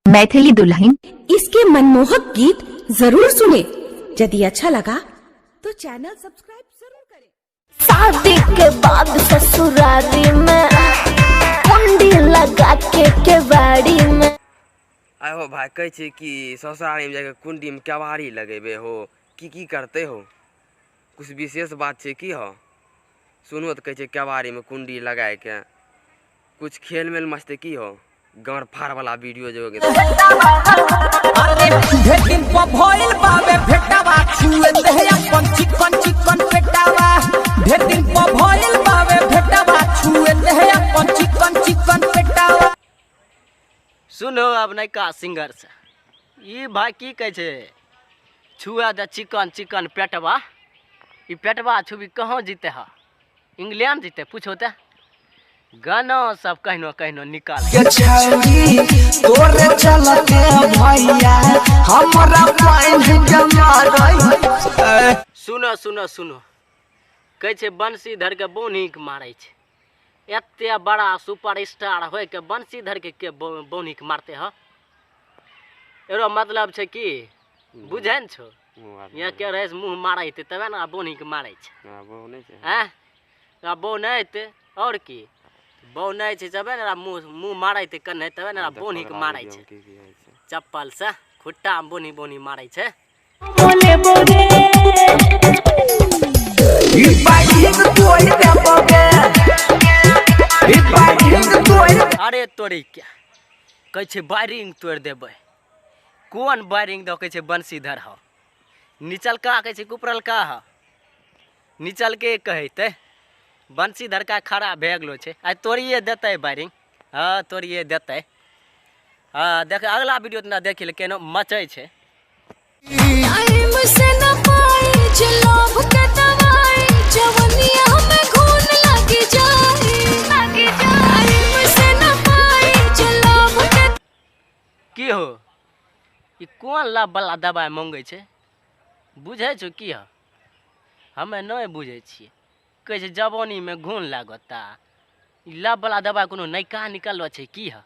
मैथिली दुल्हन। इसके मनमोहक गीत जरूर सुने। यदि अच्छा लगा तो चैनल सब्सक्राइब जरूर करें। शादी के बाद ससुरारी में कुंडी लगा के केवाड़ी में आहो भाई कहे छे कि ससुरारी में जाके कुंडी में केवाड़ी लगेबे हो की करते हो, कुछ विशेष बात छे की हो? सुनो तो कहे छे केवाड़ी में कुंडी लगाए के कुछ खेल मेल मस्ती की हो? गाँव फाड़ वाला वीडियो जो सुनो अब नयका सिंगर से ये भाई की कहे छे छुआ द चिकन चिकन पेटवा, ये पेटवा छुबी कहाँ जीते हा? इंग्लैंड जीते पूछो तो गाना सब कहनो कहनो निकाल तोरे चलते भैया हमरा सुनो सुनो सुनो कहे छे बंशीधर के बोनी के मारे छे, एते बड़ा सुपर स्टार हो के बंशीधर के बोनी के मारते ह? एरो मतलब छे कि बुझे न छो यहाँ के रहे मुँह मारे तबे ना बोनी के मारे छे। हैं बो नहीं और की बो नहीं छे जबे ना मुँह मारे कन्ने तबे ना बोनी के मारे छे। चप्पल से खुट्टा में बोनी बोनी मारे छे। बोले बोले अरे तोरी क्या कहे छे वायरिंग तोड़ देबे? कौन वायरिंग दो कहे छे बंशीधर हो? निचल का कहे छे ऊपरल का ह? निचल के कहते बंशीधर का खड़ा भे गेलो छे आज तोड़िए देते वायरिंग। हाँ तोड़िए देते। हाँ देख अगला वीडियो ना देखिए केनो मचे छे। की हो ये कौन लाभ वाला दवाई मांगे छे? बुझे छो की हो? हमें नहीं बुझे छिए। कहे छे जवानी में घून लागता, लाभ वाला दवाई कोनो नयका निकलो छे की हो?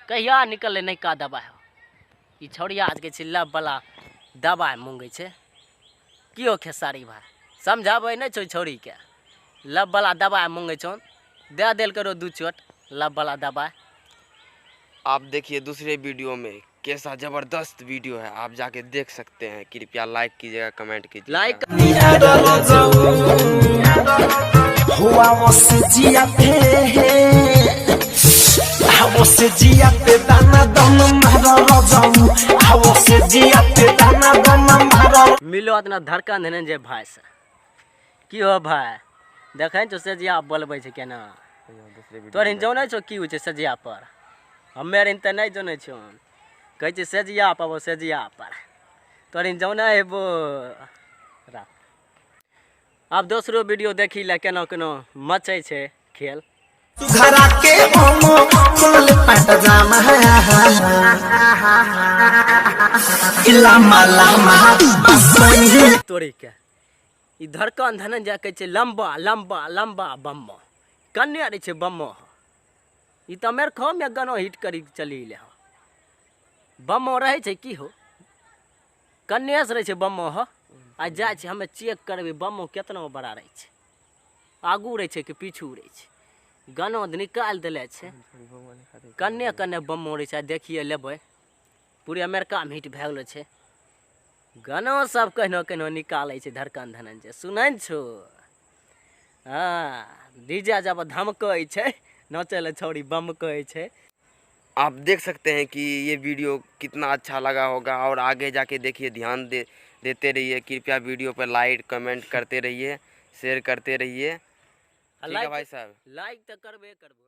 कहिया निकले नयका दवाई हो? ये छौड़िया आज के छे लाभ वाला दवाई मांगे छे। की हो खेसारी भाई समझाबे नहीं छो छौड़ी के? लाभ वाला दवाई मांगे छो दे देल करो दू चोट लाभ वाला दवाई। आप देखिए दूसरे वीडियो में कैसा जबरदस्त वीडियो है, आप जाके देख सकते हैं। कृपया लाइक कीजिएगा, कमेंट कीजिएगा। लाइक हुआ वो से जिया पे दाना दाना मारा रजाऊ, वो से जिया पे दाना दाना मारा मिलो इतना धड़कन देने जे भाई से। की हो भाई देखे तो सजिया बोलबे छे केना? तोरे जाने छो की होय छे सजिया पर? हमे इन त नहीं जाने छो। कहे छे सजिया पर वो सजिया पर तोरे जाने हेबो। अब दूसरो वीडियो देखी ले केना केना मचे छे खेल। घरा के होमो खोल पट जामा इला माला मा तोरे के ई धड़कन धनन जा कहे छे लंबा लंबा लंबा बम्मा कन्या रे छे बम्मा। ई त मेर खो में गाना हिट करी चली ले बम्मा रहे छे की हो? कन्या से रहे छे बम्मा हो। आ जाय छे हमें चेक करबे बम्मा केतना बड़ा रहे छे, आगू रहे छे कि पीछू रहे छे। गाना निकाल दिले छे कन्ने कन्ने बम्मा रहे छे। देखिए लेबै पूरे अमेरिका में हिट भे गेलो छे। गाना सब कहनो कहनो निकाले छे धड़कन धनंजय सुनै छो? हाँ डीजे जब धमकै छे नाचे ले छौड़ी बम कहे छे। आप देख सकते हैं कि ये वीडियो कितना अच्छा लगा होगा और आगे जाके देखिए ध्यान देते रहिए। कृपया वीडियो पर लाइक कमेंट करते रहिए, शेयर करते रहिए। ठीक है भाई साहब, लाइक तो करबे करबो।